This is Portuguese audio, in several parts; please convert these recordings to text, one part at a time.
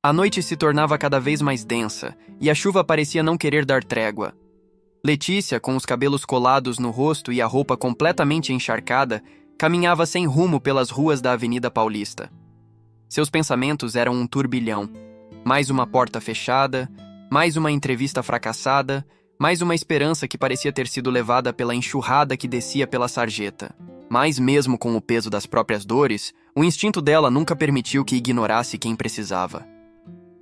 A noite se tornava cada vez mais densa, e a chuva parecia não querer dar trégua. Letícia, com os cabelos colados no rosto e a roupa completamente encharcada, caminhava sem rumo pelas ruas da Avenida Paulista. Seus pensamentos eram um turbilhão. Mais uma porta fechada, mais uma entrevista fracassada, mais uma esperança que parecia ter sido levada pela enxurrada que descia pela sarjeta. Mas mesmo com o peso das próprias dores, o instinto dela nunca permitiu que ignorasse quem precisava.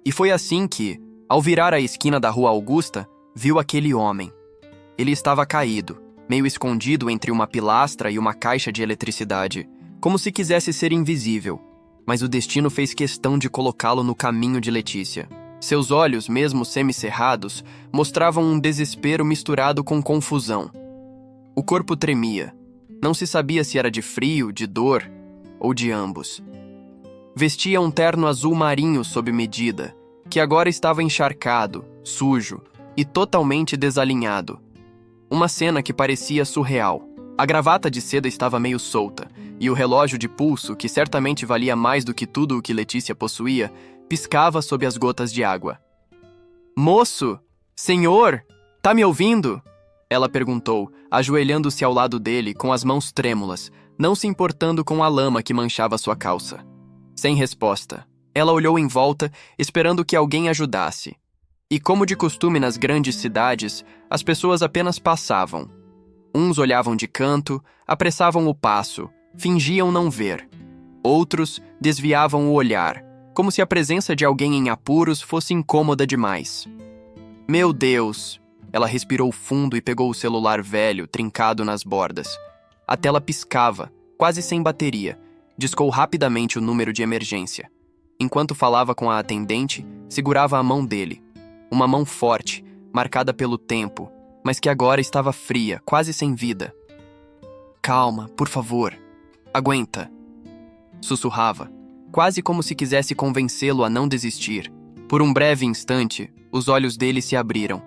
E foi assim que, ao virar a esquina da Rua Augusta, viu aquele homem. Ele estava caído, meio escondido entre uma pilastra e uma caixa de eletricidade, como se quisesse ser invisível, mas o destino fez questão de colocá-lo no caminho de Letícia. Seus olhos, mesmo semicerrados, mostravam um desespero misturado com confusão. O corpo tremia. Não se sabia se era de frio, de dor ou de ambos. Vestia um terno azul marinho sob medida, que agora estava encharcado, sujo e totalmente desalinhado. Uma cena que parecia surreal. A gravata de seda estava meio solta, e o relógio de pulso, que certamente valia mais do que tudo o que Letícia possuía, piscava sob as gotas de água. "Moço! Senhor! Tá me ouvindo?" Ela perguntou, ajoelhando-se ao lado dele com as mãos trêmulas, não se importando com a lama que manchava sua calça. Sem resposta, ela olhou em volta, esperando que alguém ajudasse. E como de costume nas grandes cidades, as pessoas apenas passavam. Uns olhavam de canto, apressavam o passo, fingiam não ver. Outros desviavam o olhar, como se a presença de alguém em apuros fosse incômoda demais. "Meu Deus!" Ela respirou fundo e pegou o celular velho, trincado nas bordas. A tela piscava, quase sem bateria. Discou rapidamente o número de emergência. Enquanto falava com a atendente, segurava a mão dele. Uma mão forte, marcada pelo tempo, mas que agora estava fria, quase sem vida. "Calma, por favor. Aguenta." Sussurrava, quase como se quisesse convencê-lo a não desistir. Por um breve instante, os olhos dele se abriram.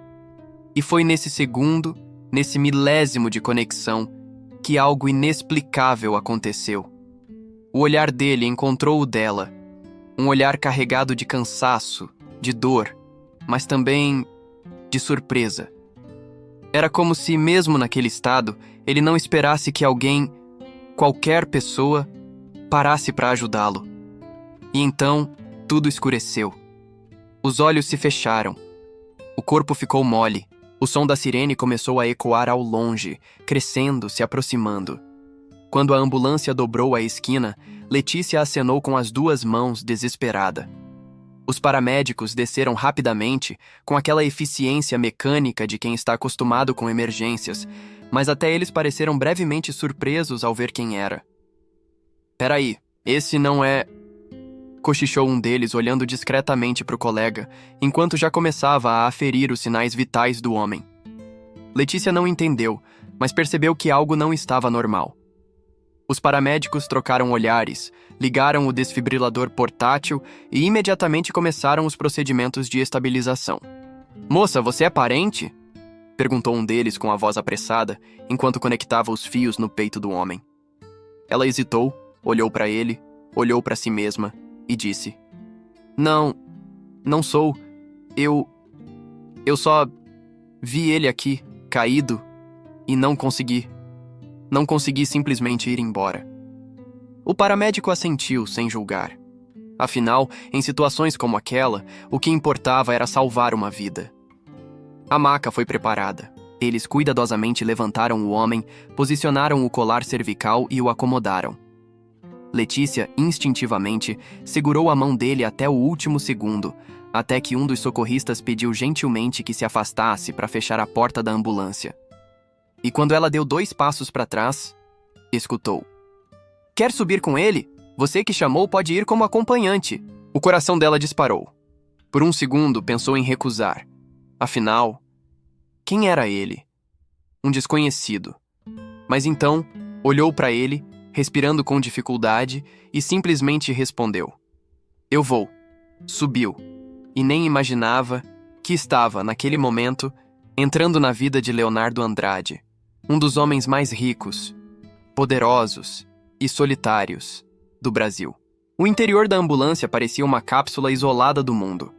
E foi nesse segundo, nesse milésimo de conexão, que algo inexplicável aconteceu. O olhar dele encontrou o dela. Um olhar carregado de cansaço, de dor, mas também de surpresa. Era como se, mesmo naquele estado, ele não esperasse que alguém, qualquer pessoa, parasse para ajudá-lo. E então, tudo escureceu. Os olhos se fecharam. O corpo ficou mole. O som da sirene começou a ecoar ao longe, crescendo, se aproximando. Quando a ambulância dobrou a esquina, Letícia acenou com as duas mãos, desesperada. Os paramédicos desceram rapidamente, com aquela eficiência mecânica de quem está acostumado com emergências, mas até eles pareceram brevemente surpresos ao ver quem era. "Peraí, esse não é..." cochichou um deles, olhando discretamente para o colega, enquanto já começava a aferir os sinais vitais do homem. Letícia não entendeu, mas percebeu que algo não estava normal. Os paramédicos trocaram olhares, ligaram o desfibrilador portátil e imediatamente começaram os procedimentos de estabilização. "Moça, você é parente?" perguntou um deles com a voz apressada, enquanto conectava os fios no peito do homem. Ela hesitou, olhou para ele, olhou para si mesma e disse: Não sou. Eu só vi ele aqui, caído, e não consegui. Não consegui simplesmente ir embora." O paramédico assentiu, sem julgar. Afinal, em situações como aquela, o que importava era salvar uma vida. A maca foi preparada. Eles cuidadosamente levantaram o homem, posicionaram o colar cervical e o acomodaram. Letícia, instintivamente, segurou a mão dele até o último segundo, até que um dos socorristas pediu gentilmente que se afastasse para fechar a porta da ambulância. E quando ela deu 2 passos para trás, escutou: "Quer subir com ele? Você que chamou pode ir como acompanhante." O coração dela disparou. Por um segundo pensou em recusar. Afinal, quem era ele? Um desconhecido. Mas então, olhou para ele, respirando com dificuldade, e simplesmente respondeu: "Eu vou." Subiu, e nem imaginava que estava, naquele momento, entrando na vida de Leonardo Andrade, um dos homens mais ricos, poderosos e solitários do Brasil. O interior da ambulância parecia uma cápsula isolada do mundo.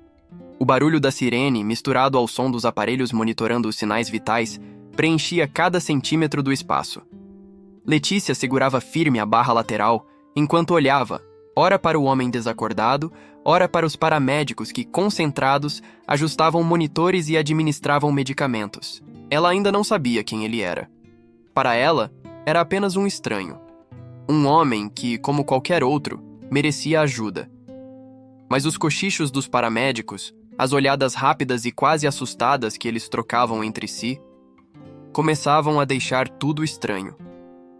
O barulho da sirene, misturado ao som dos aparelhos monitorando os sinais vitais, preenchia cada centímetro do espaço. Letícia segurava firme a barra lateral enquanto olhava, ora para o homem desacordado, ora para os paramédicos que, concentrados, ajustavam monitores e administravam medicamentos. Ela ainda não sabia quem ele era. Para ela, era apenas um estranho. Um homem que, como qualquer outro, merecia ajuda. Mas os cochichos dos paramédicos, as olhadas rápidas e quase assustadas que eles trocavam entre si, começavam a deixar tudo estranho.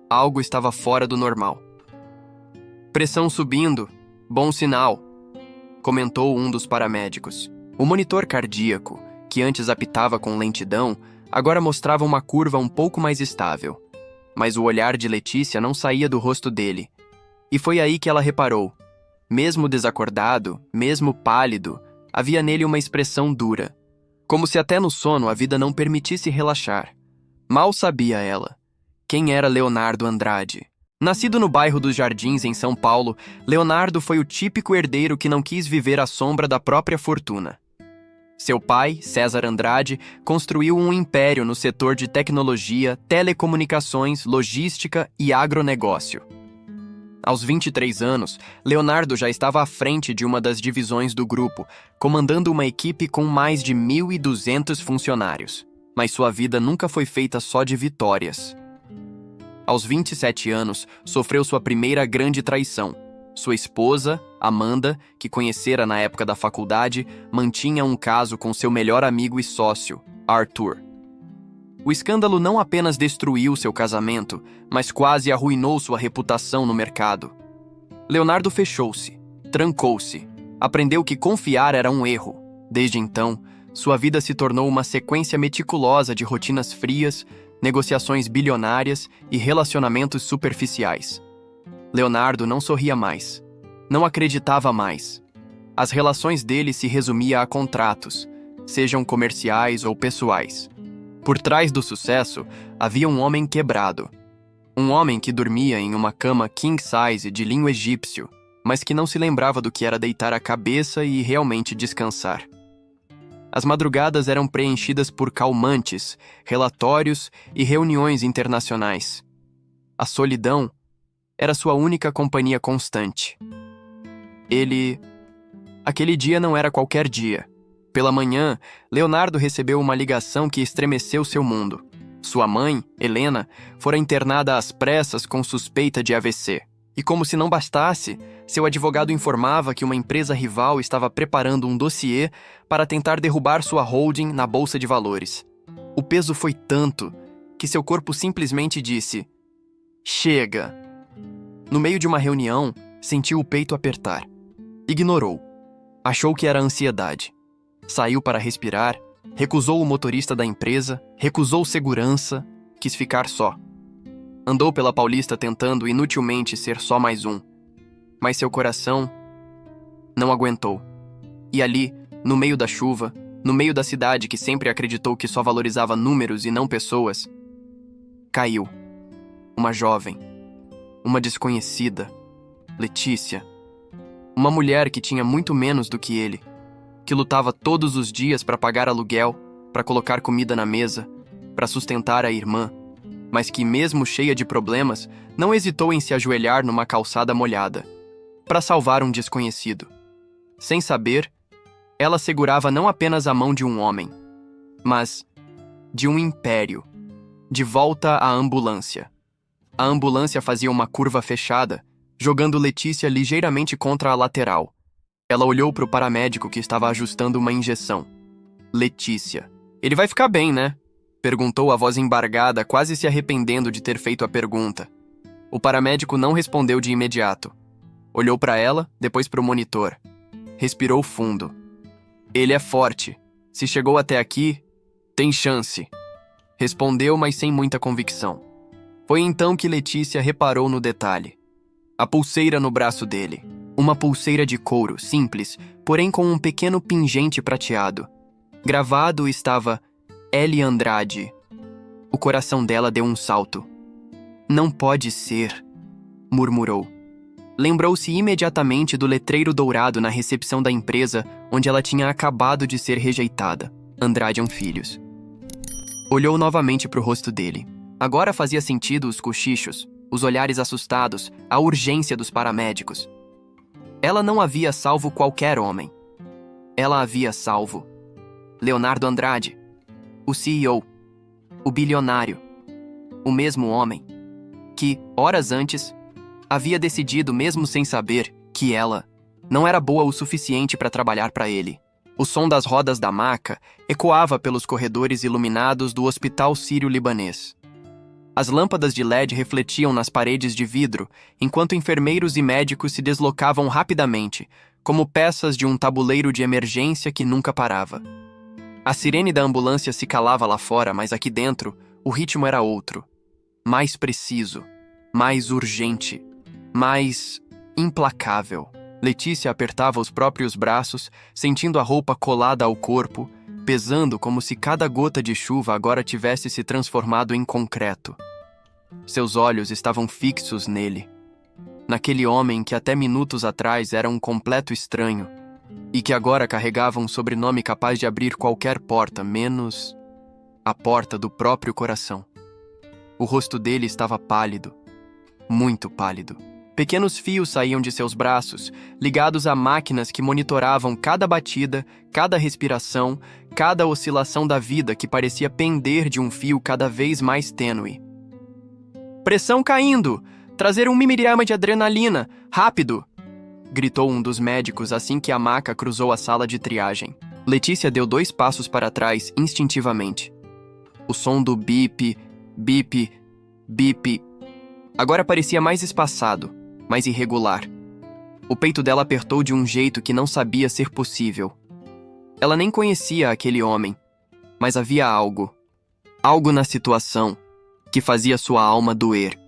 Algo estava fora do normal. Pressão subindo, bom sinal, comentou um dos paramédicos. O monitor cardíaco, que antes apitava com lentidão, agora mostrava uma curva um pouco mais estável. Mas o olhar de Letícia não saía do rosto dele. E foi aí que ela reparou. Mesmo desacordado, mesmo pálido, havia nele uma expressão dura. Como se até no sono a vida não permitisse relaxar. Mal sabia ela quem era Leonardo Andrade. Nascido no bairro dos Jardins, em São Paulo, Leonardo foi o típico herdeiro que não quis viver à sombra da própria fortuna. Seu pai, César Andrade, construiu um império no setor de tecnologia, telecomunicações, logística e agronegócio. Aos 23 anos, Leonardo já estava à frente de uma das divisões do grupo, comandando uma equipe com mais de 1.200 funcionários. Mas sua vida nunca foi feita só de vitórias. Aos 27 anos, sofreu sua primeira grande traição. Sua esposa, Amanda, que conhecera na época da faculdade, mantinha um caso com seu melhor amigo e sócio, Arthur. O escândalo não apenas destruiu seu casamento, mas quase arruinou sua reputação no mercado. Leonardo fechou-se, trancou-se, aprendeu que confiar era um erro. Desde então, sua vida se tornou uma sequência meticulosa de rotinas frias, negociações bilionárias e relacionamentos superficiais. Leonardo não sorria mais. Não acreditava mais. As relações dele se resumiam a contratos, sejam comerciais ou pessoais. Por trás do sucesso, havia um homem quebrado. Um homem que dormia em uma cama king size de linho egípcio, mas que não se lembrava do que era deitar a cabeça e realmente descansar. As madrugadas eram preenchidas por calmantes, relatórios e reuniões internacionais. A solidão era sua única companhia constante. Aquele dia não era qualquer dia. Pela manhã, Leonardo recebeu uma ligação que estremeceu seu mundo. Sua mãe, Helena, fora internada às pressas com suspeita de AVC. E como se não bastasse, seu advogado informava que uma empresa rival estava preparando um dossiê para tentar derrubar sua holding na bolsa de valores. O peso foi tanto que seu corpo simplesmente disse: "Chega!". No meio de uma reunião, sentiu o peito apertar. Ignorou. Achou que era ansiedade. Saiu para respirar, recusou o motorista da empresa, recusou segurança, quis ficar só. Andou pela Paulista tentando inutilmente ser só mais um. Mas seu coração não aguentou. E ali, no meio da chuva, no meio da cidade que sempre acreditou que só valorizava números e não pessoas, caiu. Uma jovem. Uma desconhecida. Letícia. Uma mulher que tinha muito menos do que ele, que lutava todos os dias para pagar aluguel, para colocar comida na mesa, para sustentar a irmã, mas que, mesmo cheia de problemas, não hesitou em se ajoelhar numa calçada molhada, para salvar um desconhecido. Sem saber, ela segurava não apenas a mão de um homem, mas de um império, de volta à ambulância. A ambulância fazia uma curva fechada, jogando Letícia ligeiramente contra a lateral. Ela olhou para o paramédico que estava ajustando uma injeção. Letícia. "Ele vai ficar bem, né?", perguntou a voz embargada, quase se arrependendo de ter feito a pergunta. O paramédico não respondeu de imediato. Olhou para ela, depois para o monitor. Respirou fundo. "Ele é forte. Se chegou até aqui, tem chance", respondeu, mas sem muita convicção. Foi então que Letícia reparou no detalhe. A pulseira no braço dele. Uma pulseira de couro, simples, porém com um pequeno pingente prateado. Gravado estava L. Andrade. O coração dela deu um salto. "Não pode ser", murmurou. Lembrou-se imediatamente do letreiro dourado na recepção da empresa onde ela tinha acabado de ser rejeitada. Andrade Filhos. Olhou novamente para o rosto dele. Agora fazia sentido os cochichos, os olhares assustados, a urgência dos paramédicos. Ela não havia salvo qualquer homem. Ela havia salvo Leonardo Andrade, o CEO, o bilionário, o mesmo homem que, horas antes, havia decidido, mesmo sem saber, que ela não era boa o suficiente para trabalhar para ele. O som das rodas da maca ecoava pelos corredores iluminados do Hospital Sírio-Libanês. As lâmpadas de LED refletiam nas paredes de vidro, enquanto enfermeiros e médicos se deslocavam rapidamente, como peças de um tabuleiro de emergência que nunca parava. A sirene da ambulância se calava lá fora, mas aqui dentro, o ritmo era outro. Mais preciso, mais urgente, mais implacável. Letícia apertava os próprios braços, sentindo a roupa colada ao corpo, pesando como se cada gota de chuva agora tivesse se transformado em concreto. Seus olhos estavam fixos nele, naquele homem que até minutos atrás era um completo estranho e que agora carregava um sobrenome capaz de abrir qualquer porta, menos a porta do próprio coração. O rosto dele estava pálido, muito pálido. Pequenos fios saíam de seus braços, ligados a máquinas que monitoravam cada batida, cada respiração, cada oscilação da vida que parecia pender de um fio cada vez mais tênue. "Pressão caindo! Trazer 1 miligrama de adrenalina! Rápido!" gritou um dos médicos assim que a maca cruzou a sala de triagem. Letícia deu 2 passos para trás instintivamente. O som do bip, bip, bip, agora parecia mais espaçado, mais irregular. O peito dela apertou de um jeito que não sabia ser possível. Ela nem conhecia aquele homem, mas havia algo na situação que fazia sua alma doer.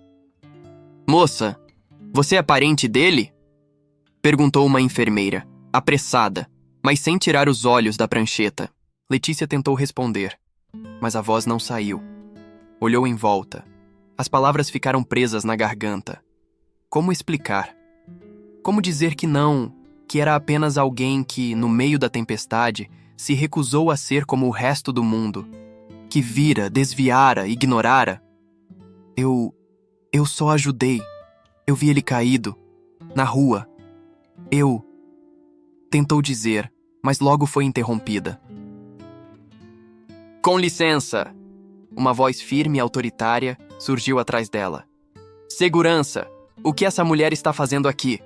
"Moça, você é parente dele?" perguntou uma enfermeira, apressada, mas sem tirar os olhos da prancheta. Letícia tentou responder, mas a voz não saiu. Olhou em volta. As palavras ficaram presas na garganta. Como explicar? Como dizer que não, que era apenas alguém que, no meio da tempestade, se recusou a ser como o resto do mundo, que vira, desviara, ignorara? Eu só ajudei. Eu vi ele caído, na rua. Tentou dizer, mas logo foi interrompida. "Com licença!" Uma voz firme e autoritária surgiu atrás dela. "Segurança! O que essa mulher está fazendo aqui?"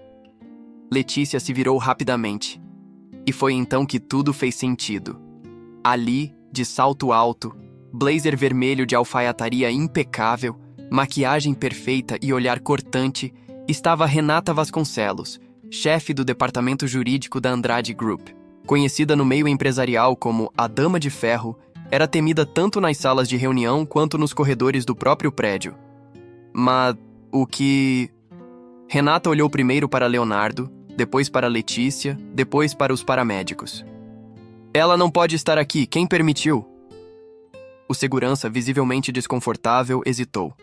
Letícia se virou rapidamente. E foi então que tudo fez sentido. Ali, de salto alto, blazer vermelho de alfaiataria impecável, maquiagem perfeita e olhar cortante, estava Renata Vasconcelos, chefe do departamento jurídico da Andrade Group. Conhecida no meio empresarial como a Dama de Ferro, era temida tanto nas salas de reunião quanto nos corredores do próprio prédio. Mas o que... Renata olhou primeiro para Leonardo, depois para Letícia, depois para os paramédicos. "Ela não pode estar aqui, quem permitiu?" O segurança, visivelmente desconfortável, hesitou.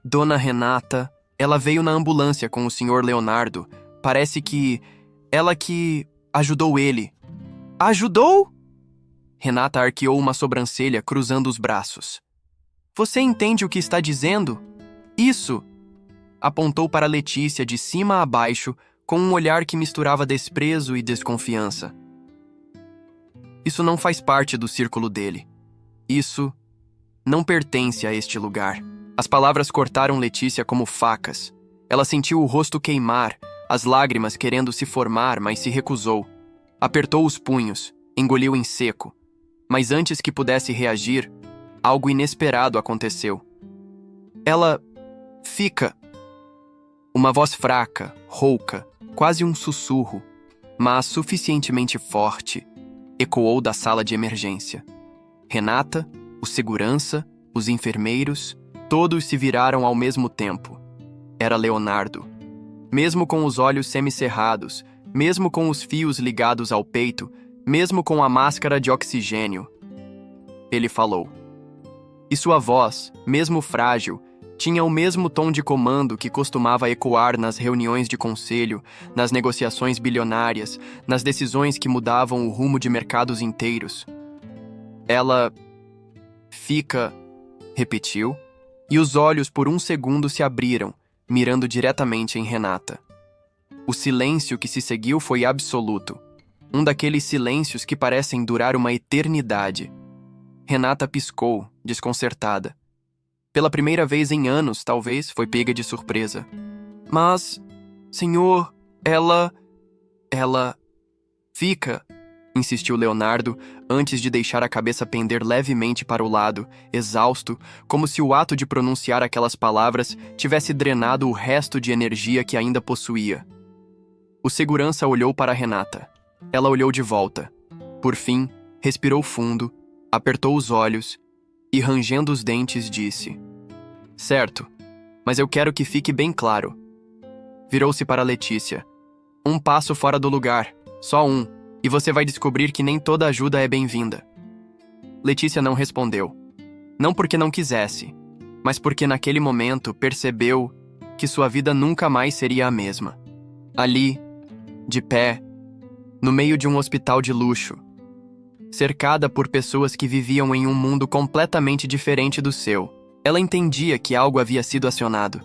"Dona Renata, ela veio na ambulância com o Sr. Leonardo. Parece que... ela que... ajudou ele." "Ajudou?" Renata arqueou uma sobrancelha, cruzando os braços. "Você entende o que está dizendo? Isso!" Apontou para Letícia de cima a baixo, com um olhar que misturava desprezo e desconfiança. "Isso não faz parte do círculo dele. Isso não pertence a este lugar." As palavras cortaram Letícia como facas. Ela sentiu o rosto queimar, as lágrimas querendo se formar, mas se recusou. Apertou os punhos, engoliu em seco. Mas antes que pudesse reagir, algo inesperado aconteceu. "Ela... fica..." Uma voz fraca, rouca, quase um sussurro, mas suficientemente forte, ecoou da sala de emergência. Renata, o segurança, os enfermeiros, todos se viraram ao mesmo tempo. Era Leonardo. Mesmo com os olhos semicerrados, mesmo com os fios ligados ao peito, mesmo com a máscara de oxigênio, ele falou. E sua voz, mesmo frágil, Tinha o mesmo tom de comando que costumava ecoar nas reuniões de conselho, nas negociações bilionárias, nas decisões que mudavam o rumo de mercados inteiros. Ela fica, repetiu, e os olhos por um segundo se abriram, mirando diretamente em Renata. O silêncio que se seguiu foi absoluto. Um daqueles silêncios que parecem durar uma eternidade. Renata piscou, desconcertada. Pela primeira vez em anos, talvez, foi pega de surpresa. Mas, senhor, ela... Fica, insistiu Leonardo, antes de deixar a cabeça pender levemente para o lado, exausto, como se o ato de pronunciar aquelas palavras tivesse drenado o resto de energia que ainda possuía. O segurança olhou para Renata. Ela olhou de volta. Por fim, respirou fundo, apertou os olhos e, rangendo os dentes, disse: certo, mas eu quero que fique bem claro. Virou-se para Letícia. Um passo fora do lugar, só um, e você vai descobrir que nem toda ajuda é bem-vinda. Letícia não respondeu. Não porque não quisesse, mas porque naquele momento percebeu que sua vida nunca mais seria a mesma. Ali, de pé, no meio de um hospital de luxo, cercada por pessoas que viviam em um mundo completamente diferente do seu, ela entendia que algo havia sido acionado,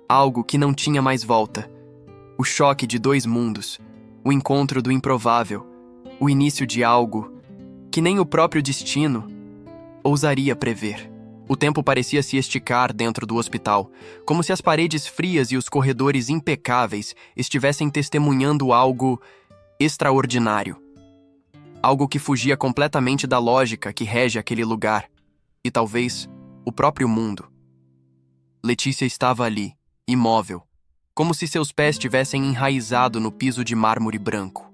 algo que não tinha mais volta. O choque de dois mundos, o encontro do improvável, o início de algo que nem o próprio destino ousaria prever. O tempo parecia se esticar dentro do hospital, como se as paredes frias e os corredores impecáveis estivessem testemunhando algo extraordinário. Algo que fugia completamente da lógica que rege aquele lugar, e talvez o próprio mundo. Letícia estava ali, imóvel, como se seus pés tivessem enraizado no piso de mármore branco.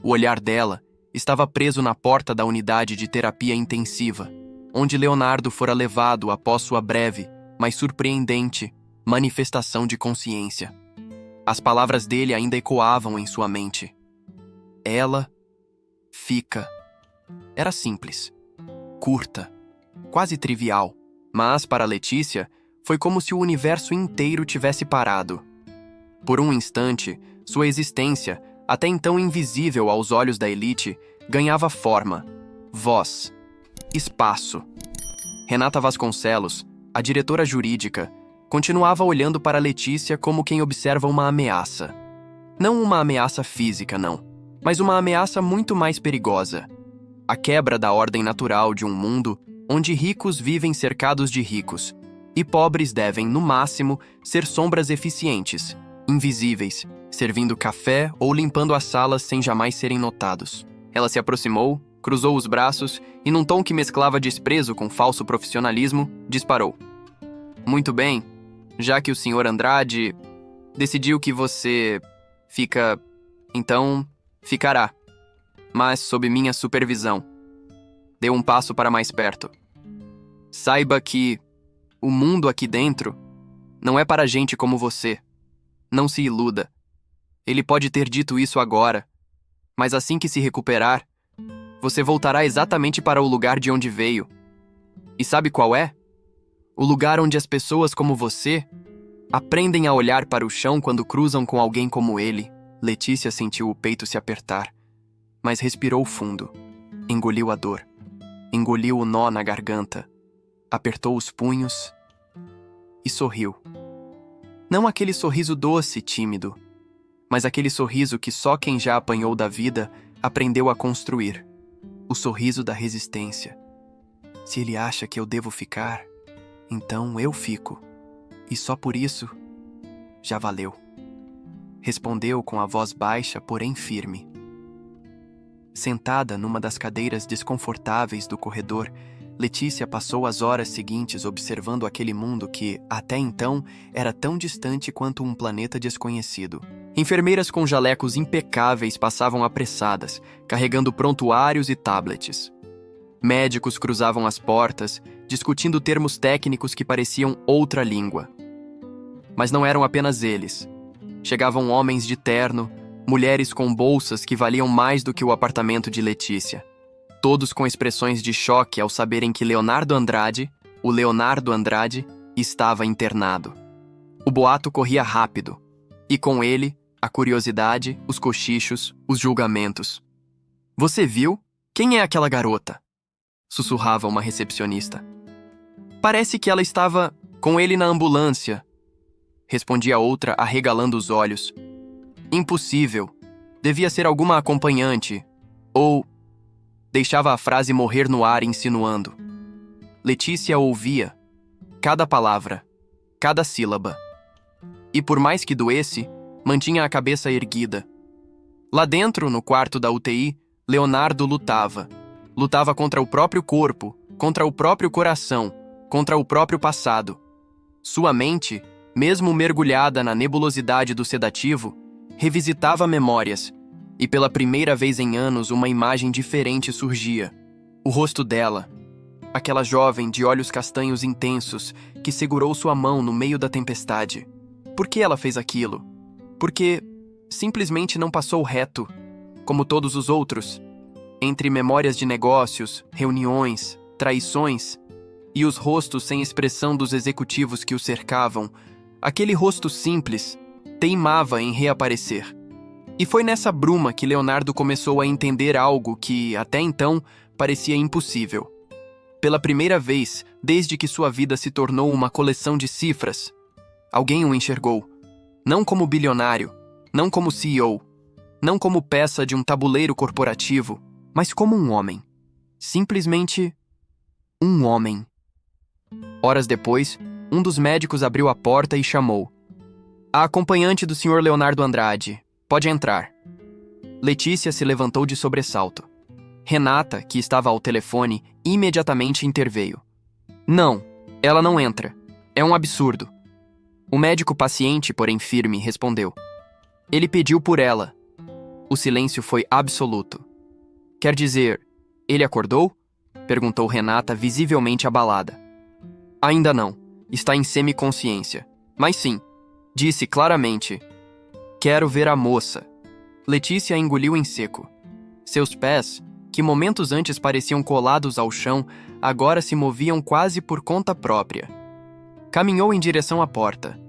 O olhar dela estava preso na porta da unidade de terapia intensiva, onde Leonardo fora levado após sua breve, mas surpreendente, manifestação de consciência. As palavras dele ainda ecoavam em sua mente. Ela fica. Era simples, curta, quase trivial, mas para Letícia foi como se o universo inteiro tivesse parado. Por um instante, sua existência, até então invisível aos olhos da elite, ganhava forma, voz, espaço. Renata Vasconcelos, a diretora jurídica, continuava olhando para Letícia como quem observa uma ameaça. Não uma ameaça física, não, mas uma ameaça muito mais perigosa. A quebra da ordem natural de um mundo onde ricos vivem cercados de ricos, e pobres devem, no máximo, ser sombras eficientes, invisíveis, servindo café ou limpando as salas sem jamais serem notados. Ela se aproximou, cruzou os braços e, num tom que mesclava desprezo com falso profissionalismo, disparou. Muito bem, já que o Sr. Andrade decidiu que você fica, então ficará, mas sob minha supervisão. Deu um passo para mais perto. Saiba que o mundo aqui dentro não é para gente como você. Não se iluda. Ele pode ter dito isso agora, mas assim que se recuperar, você voltará exatamente para o lugar de onde veio. E sabe qual é? O lugar onde as pessoas como você aprendem a olhar para o chão quando cruzam com alguém como ele. Letícia sentiu o peito se apertar, mas respirou fundo. Engoliu a dor. Engoliu o nó na garganta. Apertou os punhos e sorriu. Não aquele sorriso doce e tímido, mas aquele sorriso que só quem já apanhou da vida aprendeu a construir. O sorriso da resistência. Se ele acha que eu devo ficar, então eu fico. E só por isso, já valeu. Respondeu com a voz baixa, porém firme. Sentada numa das cadeiras desconfortáveis do corredor, Letícia passou as horas seguintes observando aquele mundo que, até então, era tão distante quanto um planeta desconhecido. Enfermeiras com jalecos impecáveis passavam apressadas, carregando prontuários e tablets. Médicos cruzavam as portas, discutindo termos técnicos que pareciam outra língua. Mas não eram apenas eles. Chegavam homens de terno, mulheres com bolsas que valiam mais do que o apartamento de Letícia. Todos com expressões de choque ao saberem que Leonardo Andrade, o Leonardo Andrade, estava internado. O boato corria rápido, e com ele, a curiosidade, os cochichos, os julgamentos. Você viu? Quem é aquela garota? Sussurrava uma recepcionista. Parece que ela estava com ele na ambulância, respondia outra, arregalando os olhos. Impossível. Devia ser alguma acompanhante. Ou... Deixava a frase morrer no ar, insinuando. Letícia ouvia cada palavra, cada sílaba. E por mais que doesse, mantinha a cabeça erguida. Lá dentro, no quarto da UTI, Leonardo lutava. Lutava contra o próprio corpo, contra o próprio coração, contra o próprio passado. Sua mente, mesmo mergulhada na nebulosidade do sedativo, revisitava memórias, e pela primeira vez em anos uma imagem diferente surgia. O rosto dela, aquela jovem de olhos castanhos intensos que segurou sua mão no meio da tempestade. Por que ela fez aquilo? Porque simplesmente não passou reto, como todos os outros, entre memórias de negócios, reuniões, traições e os rostos sem expressão dos executivos que o cercavam. Aquele rosto simples teimava em reaparecer. E foi nessa bruma que Leonardo começou a entender algo que, até então, parecia impossível. Pela primeira vez, desde que sua vida se tornou uma coleção de cifras, alguém o enxergou. Não como bilionário, não como CEO, não como peça de um tabuleiro corporativo, mas como um homem. Simplesmente um homem. Horas depois, um dos médicos abriu a porta e chamou. A acompanhante do Sr. Leonardo Andrade. Pode entrar. Letícia se levantou de sobressalto. Renata, que estava ao telefone, imediatamente interveio. Não, ela não entra. É um absurdo. O médico paciente, porém firme, respondeu. Ele pediu por ela. O silêncio foi absoluto. Quer dizer, ele acordou? Perguntou Renata, visivelmente abalada. Ainda não. Está em semiconsciência. Mas sim, disse claramente. Quero ver a moça. Letícia engoliu em seco. Seus pés, que momentos antes pareciam colados ao chão, agora se moviam quase por conta própria. Caminhou em direção à porta.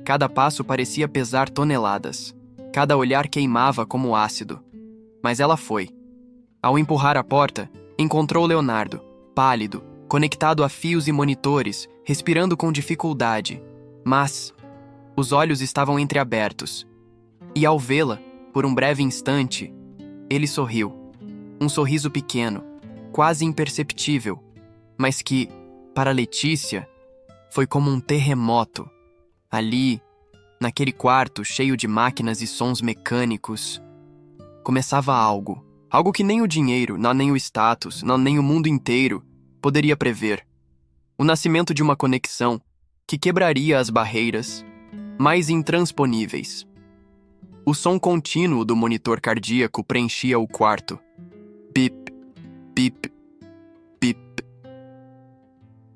Cada passo parecia pesar toneladas. Cada olhar queimava como ácido. Mas ela foi. Ao empurrar a porta, encontrou Leonardo, pálido, conectado a fios e monitores, respirando com dificuldade. Mas os olhos estavam entreabertos. E ao vê-la, por um breve instante, ele sorriu. Um sorriso pequeno, quase imperceptível, mas que, para Letícia, foi como um terremoto. Ali, naquele quarto cheio de máquinas e sons mecânicos, começava algo. Algo que nem o dinheiro, nem o status, nem o mundo inteiro poderia prever. O nascimento de uma conexão que quebraria as barreiras mais intransponíveis. O som contínuo do monitor cardíaco preenchia o quarto. Bip, bip, bip.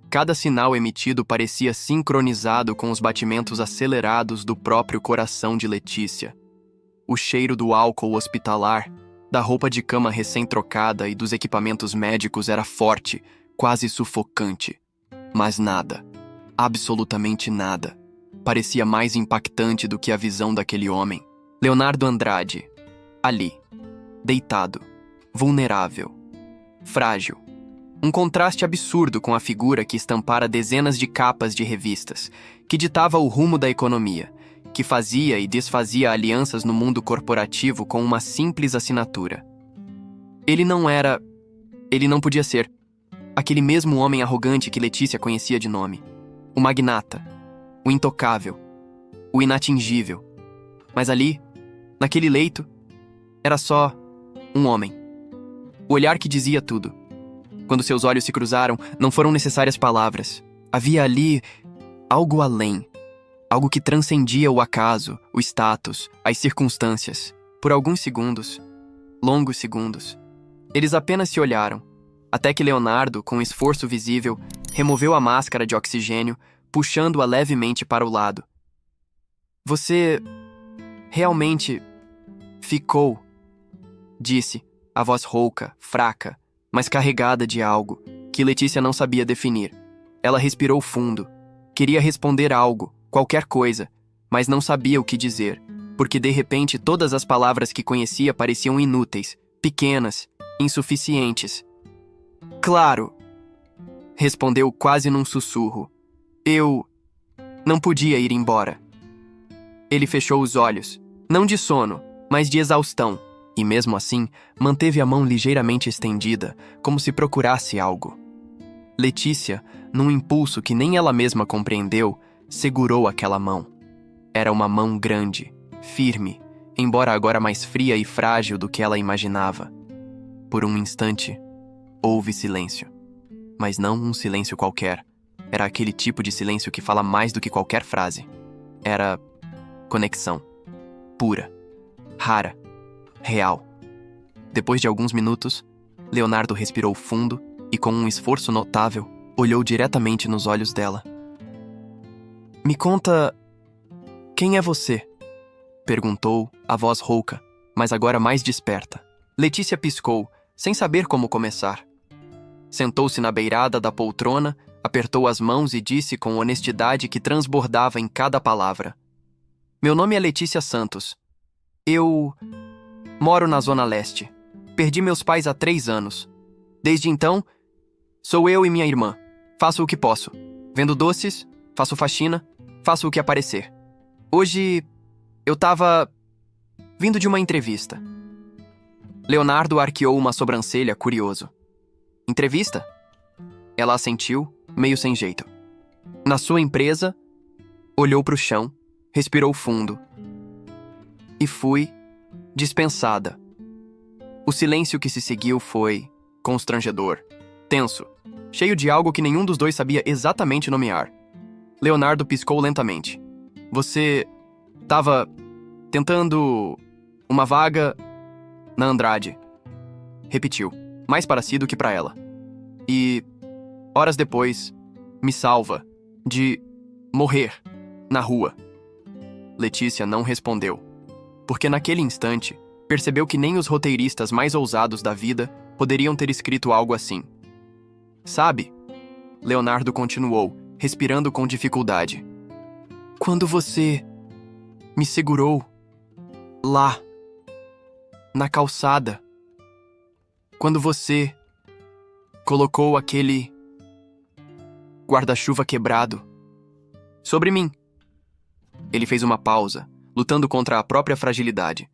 Cada sinal emitido parecia sincronizado com os batimentos acelerados do próprio coração de Letícia. O cheiro do álcool hospitalar, da roupa de cama recém-trocada e dos equipamentos médicos era forte, quase sufocante. Mas nada, absolutamente nada, parecia mais impactante do que a visão daquele homem. Leonardo Andrade, ali, deitado, vulnerável, frágil. Um contraste absurdo com a figura que estampara dezenas de capas de revistas, que ditava o rumo da economia, que fazia e desfazia alianças no mundo corporativo com uma simples assinatura. Ele não podia ser aquele mesmo homem arrogante que Letícia conhecia de nome. O magnata, o intocável, o inatingível. Mas ali, naquele leito, era só um homem. O olhar que dizia tudo. Quando seus olhos se cruzaram, não foram necessárias palavras. Havia ali algo além. Algo que transcendia o acaso, o status, as circunstâncias. Por alguns segundos, longos segundos, eles apenas se olharam, até que Leonardo, com esforço visível, removeu a máscara de oxigênio, puxando-a levemente para o lado. Você realmente ficou, disse, a voz rouca, fraca, mas carregada de algo que Letícia não sabia definir. Ela respirou fundo. Queria responder algo, qualquer coisa, mas não sabia o que dizer, porque de repente todas as palavras que conhecia pareciam inúteis, pequenas, insuficientes. Claro, respondeu quase num sussurro. Eu não podia ir embora. Ele fechou os olhos, não de sono, mas de exaustão, e mesmo assim manteve a mão ligeiramente estendida, como se procurasse algo. Letícia, num impulso que nem ela mesma compreendeu, segurou aquela mão. Era uma mão grande, firme, embora agora mais fria e frágil do que ela imaginava. Por um instante, houve silêncio. Mas não um silêncio qualquer. Era aquele tipo de silêncio que fala mais do que qualquer frase. Era conexão. Pura. Rara. Real. Depois de alguns minutos, Leonardo respirou fundo e, com um esforço notável, olhou diretamente nos olhos dela. Me conta... Quem é você? Perguntou, a voz rouca, mas agora mais desperta. Letícia piscou, sem saber como começar. Sentou-se na beirada da poltrona, apertou as mãos e disse com honestidade que transbordava em cada palavra. Meu nome é Letícia Santos. Eu moro na Zona Leste. Perdi meus pais há 3 anos. Desde então, sou eu e minha irmã. Faço o que posso. Vendo doces, faço faxina, faço o que aparecer. Hoje, eu tava vindo de uma entrevista. Leonardo arqueou uma sobrancelha, curioso. Entrevista? Ela assentiu, meio sem jeito. Na sua empresa, olhou para o chão, respirou fundo. E fui dispensada. O silêncio que se seguiu foi constrangedor, tenso, cheio de algo que nenhum dos dois sabia exatamente nomear. Leonardo piscou lentamente. Você tava tentando uma vaga na Andrade. Repetiu, mais para si do que para ela. E, horas depois, me salva de morrer na rua. Letícia não respondeu, porque naquele instante percebeu que nem os roteiristas mais ousados da vida poderiam ter escrito algo assim. Sabe? Leonardo continuou, respirando com dificuldade. Quando você me segurou lá, na calçada, quando você colocou aquele guarda-chuva quebrado sobre mim. Ele fez uma pausa, lutando contra a própria fragilidade.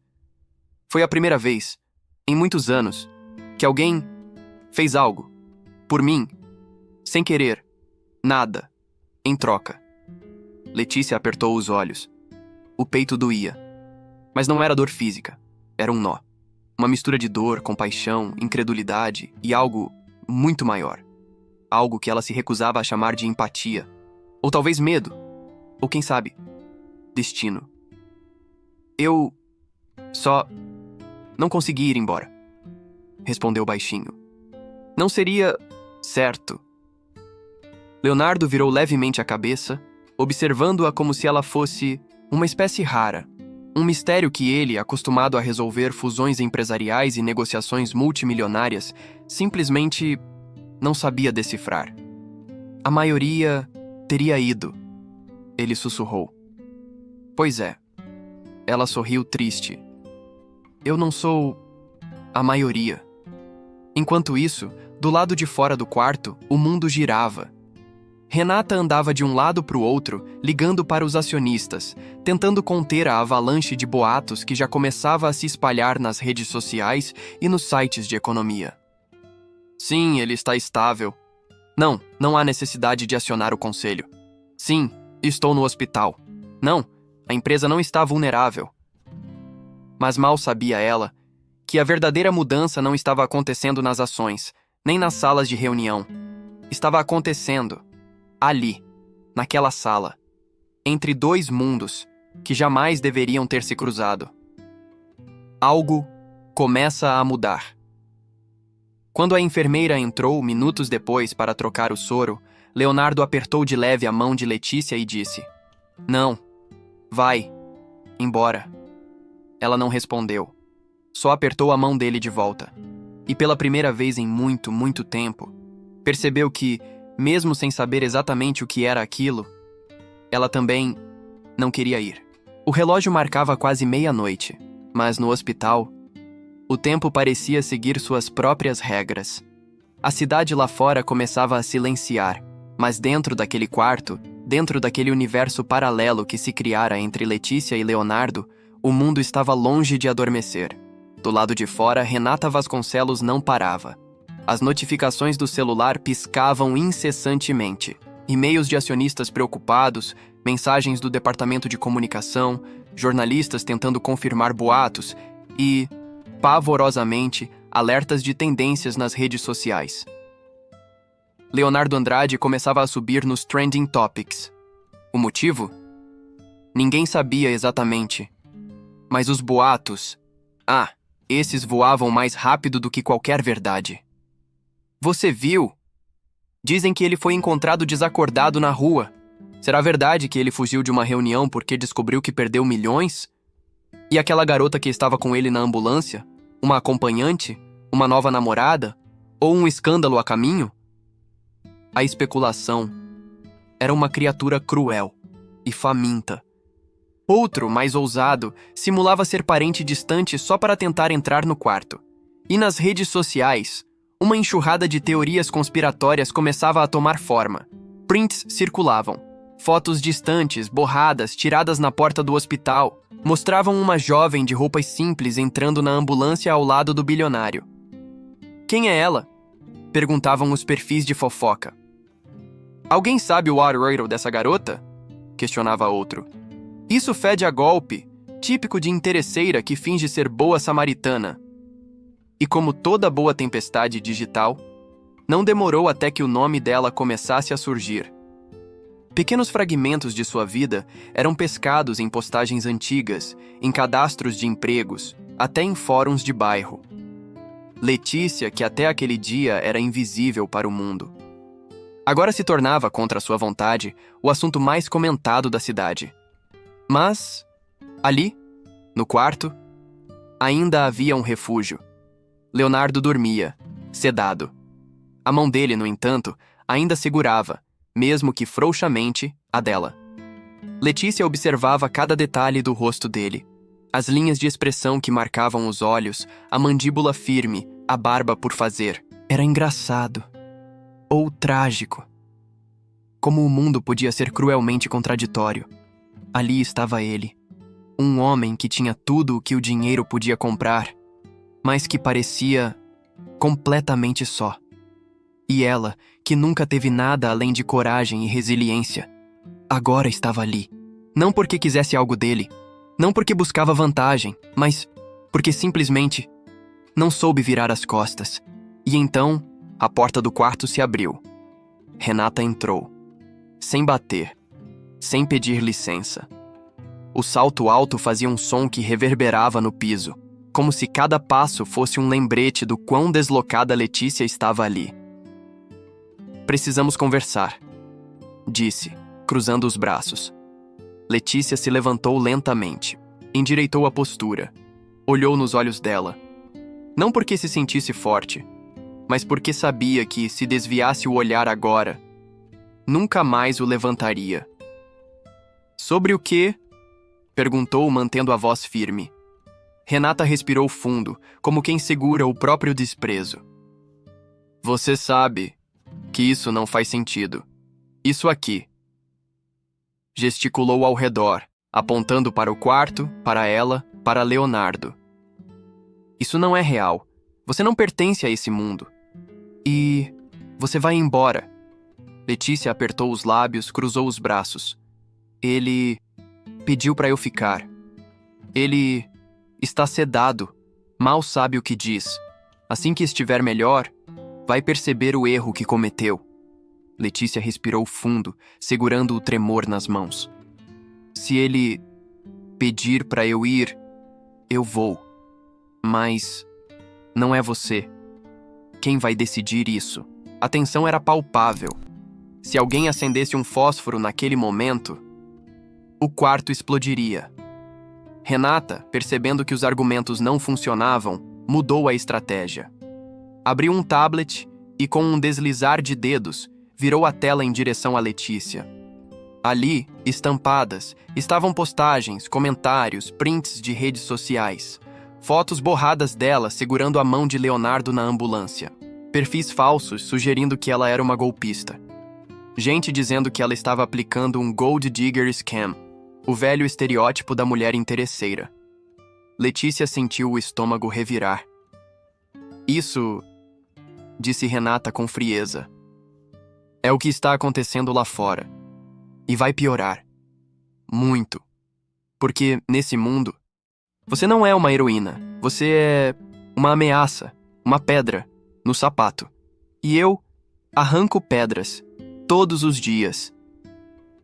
Foi a primeira vez, em muitos anos, que alguém fez algo, por mim, sem querer, nada, em troca. Letícia apertou os olhos. O peito doía. Mas não era dor física, era um nó. Uma mistura de dor, compaixão, incredulidade e algo muito maior. Algo que ela se recusava a chamar de empatia. Ou talvez medo. Ou quem sabe, destino. Eu só não consegui ir embora. Respondeu baixinho. Não seria certo. Leonardo virou levemente a cabeça, observando-a como se ela fosse uma espécie rara. Um mistério que ele, acostumado a resolver fusões empresariais e negociações multimilionárias, simplesmente não sabia decifrar. A maioria teria ido, ele sussurrou. Pois é. Ela sorriu triste. Eu não sou a maioria. Enquanto isso, do lado de fora do quarto, o mundo girava. Renata andava de um lado para o outro, ligando para os acionistas, tentando conter a avalanche de boatos que já começava a se espalhar nas redes sociais e nos sites de economia. Sim, ele está estável. Não, não há necessidade de acionar o conselho. Sim, estou no hospital. Não, a empresa não está vulnerável. Mas mal sabia ela que a verdadeira mudança não estava acontecendo nas ações, nem nas salas de reunião. Estava acontecendo ali, naquela sala, entre 2 mundos que jamais deveriam ter se cruzado. Algo começa a mudar. Quando a enfermeira entrou minutos depois para trocar o soro, Leonardo apertou de leve a mão de Letícia e disse: Não, vai, embora. Ela não respondeu, só apertou a mão dele de volta. E pela primeira vez em muito, muito tempo, percebeu que, mesmo sem saber exatamente o que era aquilo, Ela também não queria ir. O relógio marcava quase meia-noite, mas no hospital, o tempo parecia seguir suas próprias regras. A cidade lá fora começava a silenciar, mas dentro daquele quarto, dentro daquele universo paralelo que se criara entre Letícia e Leonardo, o mundo estava longe de adormecer. Do lado de fora, Renata Vasconcelos não parava. As notificações do celular piscavam incessantemente. E-mails de acionistas preocupados, mensagens do departamento de comunicação, jornalistas tentando confirmar boatos e, pavorosamente, alertas de tendências nas redes sociais. Leonardo Andrade começava a subir nos trending topics. O motivo? Ninguém sabia exatamente. Mas os boatos... esses voavam mais rápido do que qualquer verdade. Você viu? Dizem que ele foi encontrado desacordado na rua. Será verdade que ele fugiu de uma reunião porque descobriu que perdeu milhões? E aquela garota que estava com ele na ambulância? Uma acompanhante? Uma nova namorada? Ou um escândalo a caminho? A especulação era uma criatura cruel e faminta. Outro, mais ousado, simulava ser parente distante só para tentar entrar no quarto. E nas redes sociais, uma enxurrada de teorias conspiratórias começava a tomar forma. Prints circulavam. Fotos distantes, borradas, tiradas na porta do hospital, mostravam uma jovem de roupas simples entrando na ambulância ao lado do bilionário. Quem é ela? Perguntavam os perfis de fofoca. Alguém sabe o arroyo dessa garota? Questionava outro. Isso fede a golpe, típico de interesseira que finge ser boa samaritana. E como toda boa tempestade digital, não demorou até que o nome dela começasse a surgir. Pequenos fragmentos de sua vida eram pescados em postagens antigas, em cadastros de empregos, até em fóruns de bairro. Letícia, que até aquele dia era invisível para o mundo, agora se tornava, contra sua vontade, o assunto mais comentado da cidade. Mas, ali, no quarto, ainda havia um refúgio. Leonardo dormia, sedado. A mão dele, no entanto, ainda segurava, mesmo que frouxamente, a dela. Letícia observava cada detalhe do rosto dele. As linhas de expressão que marcavam os olhos, a mandíbula firme, a barba por fazer. Era engraçado. Ou trágico. Como o mundo podia ser cruelmente contraditório. Ali estava ele. Um homem que tinha tudo o que o dinheiro podia comprar, mas que parecia completamente só. E ela, que nunca teve nada além de coragem e resiliência, agora estava ali. Não porque quisesse algo dele, não porque buscava vantagem, mas porque simplesmente não soube virar as costas. E então, a porta do quarto se abriu. Renata entrou, sem bater, sem pedir licença. O salto alto fazia um som que reverberava no piso, como se cada passo fosse um lembrete do quão deslocada Letícia estava ali. Precisamos conversar, disse, cruzando os braços. Letícia se levantou lentamente, endireitou a postura, olhou nos olhos dela. Não porque se sentisse forte, mas porque sabia que, se desviasse o olhar agora, nunca mais o levantaria. Sobre o quê? Perguntou, mantendo a voz firme. Renata respirou fundo, como quem segura o próprio desprezo. Você sabe que isso não faz sentido. Isso aqui. Gesticulou ao redor, apontando para o quarto, para ela, para Leonardo. Isso não é real. Você não pertence a esse mundo. E você vai embora. Letícia apertou os lábios, cruzou os braços. Ele pediu para eu ficar. Ele está sedado, mal sabe o que diz. Assim que estiver melhor, vai perceber o erro que cometeu. Letícia respirou fundo, segurando o tremor nas mãos. Se ele pedir para eu ir, eu vou. Mas não é você. Quem vai decidir isso? A tensão era palpável. Se alguém acendesse um fósforo naquele momento, o quarto explodiria. Renata, percebendo que os argumentos não funcionavam, mudou a estratégia. Abriu um tablet e, com um deslizar de dedos, virou a tela em direção a Letícia. Ali, estampadas, estavam postagens, comentários, prints de redes sociais, fotos borradas dela segurando a mão de Leonardo na ambulância, perfis falsos sugerindo que ela era uma golpista, gente dizendo que ela estava aplicando um gold digger scam, o velho estereótipo da mulher interesseira. Letícia sentiu o estômago revirar. Isso, disse Renata com frieza, é o que está acontecendo lá fora. E vai piorar. Muito. Porque, nesse mundo, você não é uma heroína. Você é uma ameaça, uma pedra, no sapato. E eu arranco pedras, todos os dias.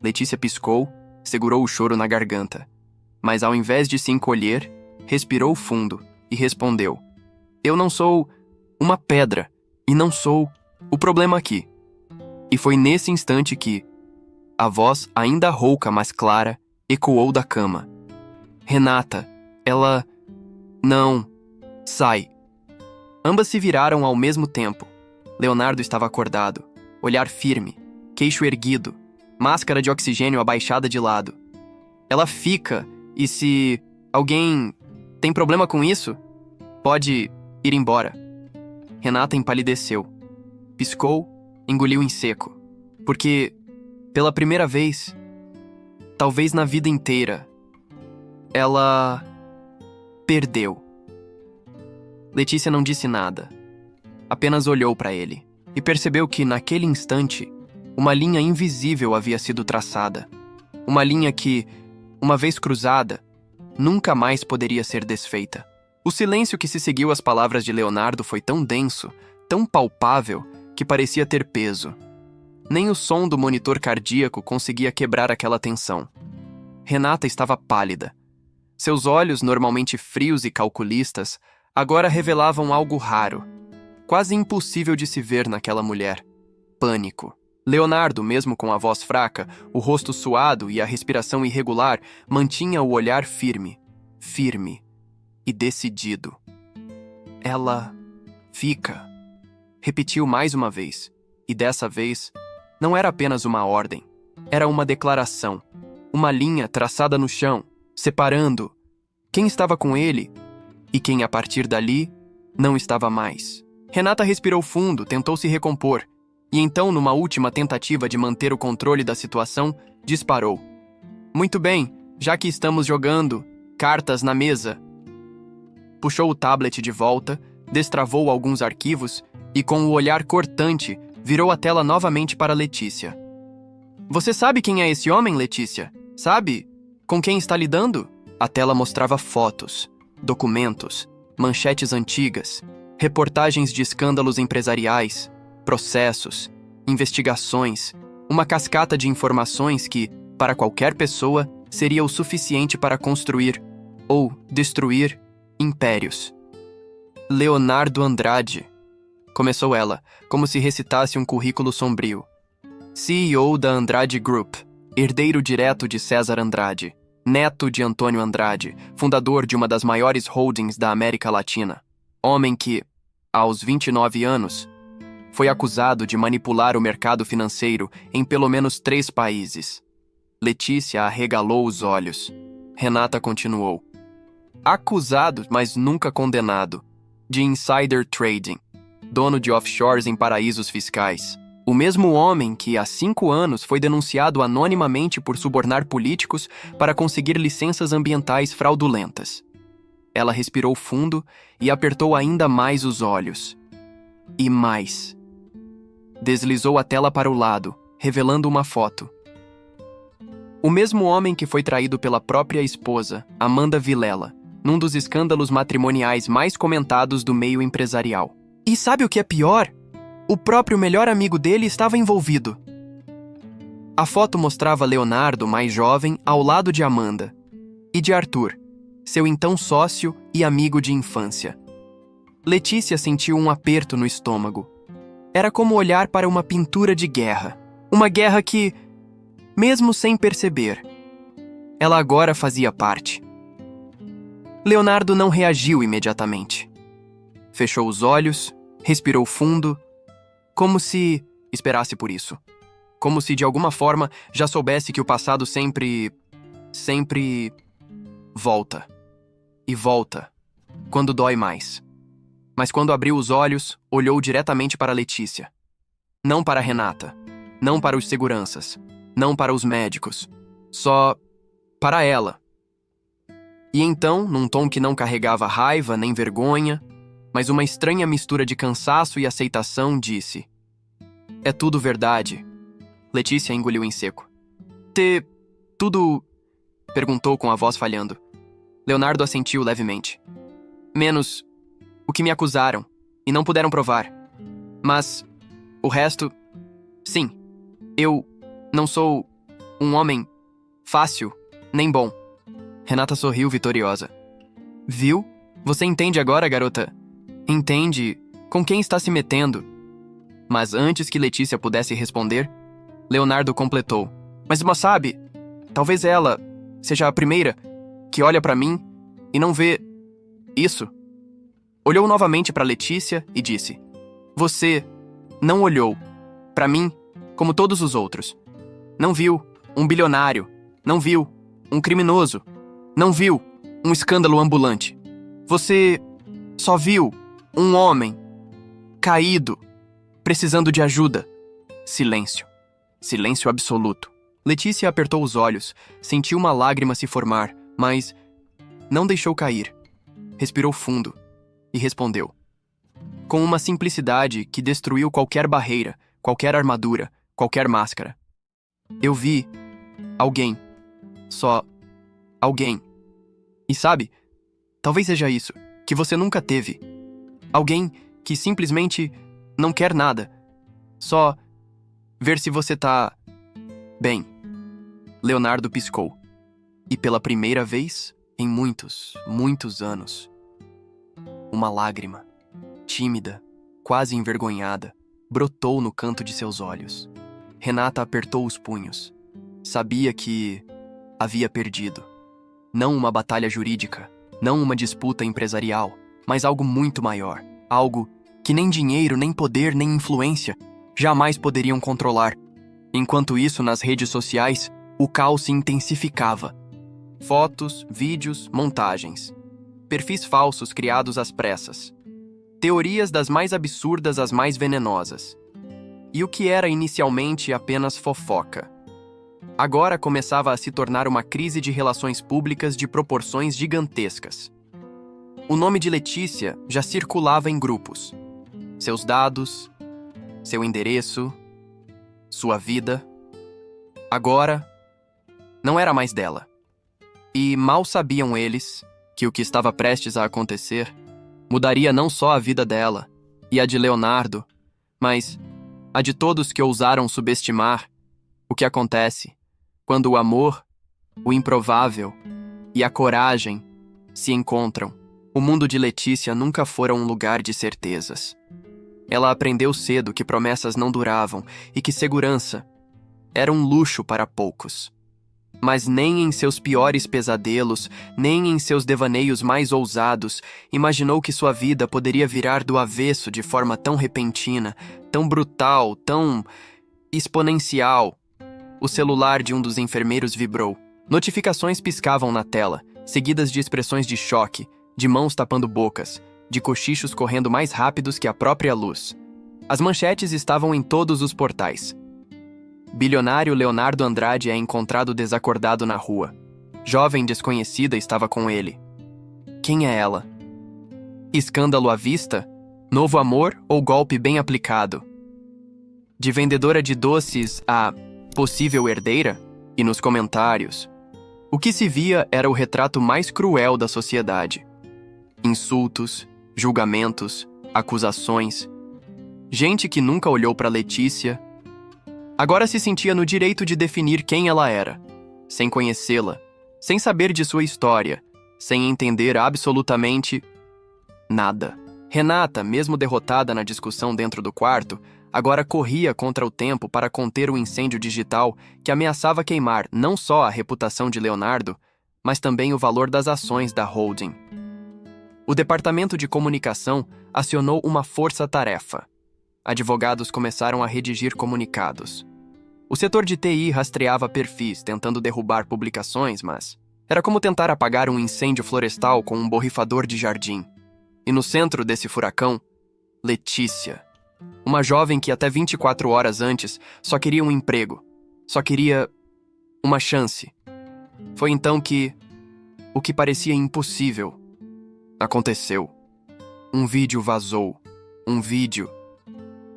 Letícia piscou, segurou o choro na garganta. Mas ao invés de se encolher, respirou fundo e respondeu: Eu não sou uma pedra, e não sou o problema aqui. E foi nesse instante que a voz, ainda rouca, mas clara, ecoou da cama. Renata, ela... Não. Sai. Ambas se viraram ao mesmo tempo. Leonardo estava acordado, olhar firme, queixo erguido, máscara de oxigênio abaixada de lado. Ela fica, e se alguém tem problema com isso, pode ir embora. Renata empalideceu. Piscou, engoliu em seco. Porque... pela primeira vez, talvez na vida inteira, ela perdeu. Letícia não disse nada. Apenas olhou para ele e percebeu que, naquele instante, uma linha invisível havia sido traçada. Uma linha que, uma vez cruzada, nunca mais poderia ser desfeita. O silêncio que se seguiu às palavras de Leonardo foi tão denso, tão palpável, que parecia ter peso. Nem o som do monitor cardíaco conseguia quebrar aquela tensão. Renata estava pálida. Seus olhos, normalmente frios e calculistas, agora revelavam algo raro, quase impossível de se ver naquela mulher. Pânico. Leonardo, mesmo com a voz fraca, o rosto suado e a respiração irregular, mantinha o olhar firme e decidido. Ela fica, repetiu mais uma vez, e dessa vez não era apenas uma ordem, era uma declaração, uma linha traçada no chão, separando quem estava com ele e quem, a partir dali, não estava mais. Renata respirou fundo, tentou se recompor, e então, numa última tentativa de manter o controle da situação, disparou. Muito bem, já que estamos jogando cartas na mesa. Puxou o tablet de volta, destravou alguns arquivos e, com o olhar cortante, virou a tela novamente para Letícia. Você sabe quem é esse homem, Letícia? Sabe com quem está lidando? A tela mostrava fotos, documentos, manchetes antigas, reportagens de escândalos empresariais, processos, investigações, uma cascata de informações que, para qualquer pessoa, seria o suficiente para construir ou destruir impérios. Leonardo Andrade, começou ela, como se recitasse um currículo sombrio. CEO da Andrade Group, herdeiro direto de César Andrade, neto de Antônio Andrade, fundador de uma das maiores holdings da América Latina. Homem que, aos 29 anos, foi acusado de manipular o mercado financeiro em pelo menos 3 países. Letícia arregalou os olhos. Renata continuou. Acusado, mas nunca condenado, de insider trading, dono de offshores em paraísos fiscais. O mesmo homem que, há 5 anos, foi denunciado anonimamente por subornar políticos para conseguir licenças ambientais fraudulentas. Ela respirou fundo e apertou ainda mais os olhos. E mais. Deslizou a tela para o lado, revelando uma foto. O mesmo homem que foi traído pela própria esposa, Amanda Vilela, num dos escândalos matrimoniais mais comentados do meio empresarial. E sabe o que é pior? O próprio melhor amigo dele estava envolvido. A foto mostrava Leonardo, mais jovem, ao lado de Amanda, e de Arthur, seu então sócio e amigo de infância. Letícia sentiu um aperto no estômago. Era como olhar para uma pintura de guerra. Uma guerra que, mesmo sem perceber, ela agora fazia parte. Leonardo não reagiu imediatamente. Fechou os olhos, respirou fundo, como se esperasse por isso. como se de alguma forma já soubesse que o passado sempre volta. E volta, quando dói mais. Mas quando abriu os olhos, olhou diretamente para Letícia. Não para Renata, não para os seguranças, não para os médicos, só para ela. E então, num tom que não carregava raiva nem vergonha, mas uma estranha mistura de cansaço e aceitação, disse: "É tudo verdade." Letícia engoliu em seco. Tudo?" perguntou com a voz falhando. Leonardo assentiu levemente. "Menos o que me acusaram e não puderam provar. Mas o resto, sim. Eu não sou um homem fácil nem bom." Renata sorriu vitoriosa. "Viu? Você entende agora, garota? Entende com quem está se metendo." Mas antes que Letícia pudesse responder, Leonardo completou: Mas sabe, talvez ela seja a primeira que olha para mim e não vê isso." Olhou novamente para Letícia e disse: "Você não olhou para mim como todos os outros. Não viu um bilionário, não viu um criminoso, não viu um escândalo ambulante. Você só viu um homem caído, precisando de ajuda." Silêncio. Silêncio absoluto. Letícia apertou os olhos, sentiu uma lágrima se formar, mas não deixou cair. Respirou fundo e respondeu, com uma simplicidade que destruiu qualquer barreira, qualquer armadura, qualquer máscara: "Eu vi alguém. Só alguém. E sabe, talvez seja isso que você nunca teve. Alguém que simplesmente não quer nada. Só ver se você tá bem." Leonardo piscou. E pela primeira vez em muitos anos, uma lágrima, tímida, quase envergonhada, brotou no canto de seus olhos. Renata apertou os punhos. Sabia que havia perdido. Não uma batalha jurídica, não uma disputa empresarial, mas algo muito maior. Algo que nem dinheiro, nem poder, nem influência jamais poderiam controlar. Enquanto isso, nas redes sociais, o caos se intensificava. Fotos, vídeos, montagens. Perfis falsos criados às pressas. Teorias das mais absurdas às mais venenosas. E o que era inicialmente apenas fofoca, agora começava a se tornar uma crise de relações públicas de proporções gigantescas. O nome de Letícia já circulava em grupos. Seus dados, seu endereço, sua vida. Agora, não era mais dela. E mal sabiam eles que o que estava prestes a acontecer mudaria não só a vida dela e a de Leonardo, mas a de todos que ousaram subestimar o que acontece quando o amor, o improvável e a coragem se encontram. O mundo de Letícia nunca fora um lugar de certezas. Ela aprendeu cedo que promessas não duravam e que segurança era um luxo para poucos. Mas nem em seus piores pesadelos, nem em seus devaneios mais ousados, imaginou que sua vida poderia virar do avesso de forma tão repentina, tão brutal, tão exponencial. O celular de um dos enfermeiros vibrou. Notificações piscavam na tela, seguidas de expressões de choque, de mãos tapando bocas, de cochichos correndo mais rápidos que a própria luz. As manchetes estavam em todos os portais. Bilionário Leonardo Andrade é encontrado desacordado na rua. Jovem desconhecida estava com ele. Quem é ela? Escândalo à vista? Novo amor ou golpe bem aplicado? De vendedora de doces a possível herdeira? E nos comentários, o que se via era o retrato mais cruel da sociedade. Insultos, julgamentos, acusações. Gente que nunca olhou para Letícia agora se sentia no direito de definir quem ela era, sem conhecê-la, sem saber de sua história, sem entender absolutamente nada. Renata, mesmo derrotada na discussão dentro do quarto, agora corria contra o tempo para conter o incêndio digital que ameaçava queimar não só a reputação de Leonardo, mas também o valor das ações da holding. O departamento de comunicação acionou uma força-tarefa. Advogados começaram a redigir comunicados. O setor de TI rastreava perfis, tentando derrubar publicações, mas era como tentar apagar um incêndio florestal com um borrifador de jardim. E no centro desse furacão, Letícia. Uma jovem que até 24 horas antes só queria um emprego, só queria uma chance. Foi então que o que parecia impossível aconteceu. Um vídeo vazou. Um vídeo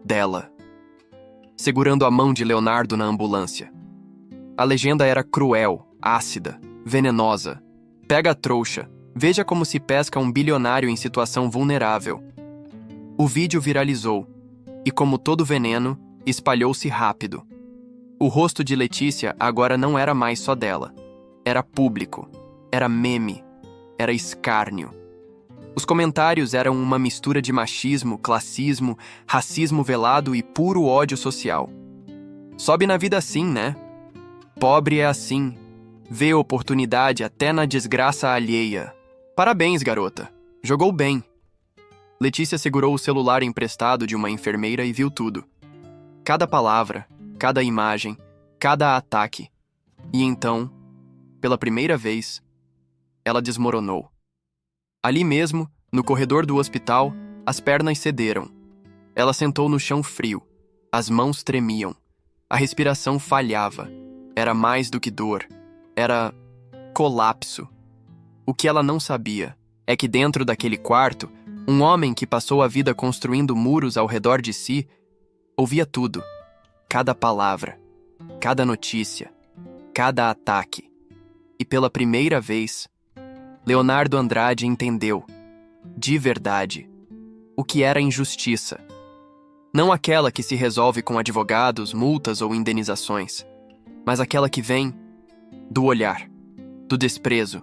dela, segurando a mão de Leonardo na ambulância. A legenda era cruel, ácida, venenosa. Pega a trouxa, veja como se pesca um bilionário em situação vulnerável. O vídeo viralizou, e como todo veneno, espalhou-se rápido. O rosto de Letícia agora não era mais só dela. Era público, era meme, era escárnio. Os comentários eram uma mistura de machismo, classismo, racismo velado e puro ódio social. Sobe na vida assim, né? Pobre é assim. Vê oportunidade até na desgraça alheia. Parabéns, garota. Jogou bem. Letícia segurou o celular emprestado de uma enfermeira e viu tudo. Cada palavra, cada imagem, cada ataque. E então, pela primeira vez, ela desmoronou. Ali mesmo, no corredor do hospital, as pernas cederam. Ela sentou no chão frio. As mãos tremiam. A respiração falhava. Era mais do que dor. Era colapso. O que ela não sabia é que dentro daquele quarto, um homem que passou a vida construindo muros ao redor de si, ouvia tudo. Cada palavra, cada notícia, cada ataque. E pela primeira vez, Leonardo Andrade entendeu, de verdade, o que era injustiça. Não aquela que se resolve com advogados, multas ou indenizações, mas aquela que vem do olhar, do desprezo,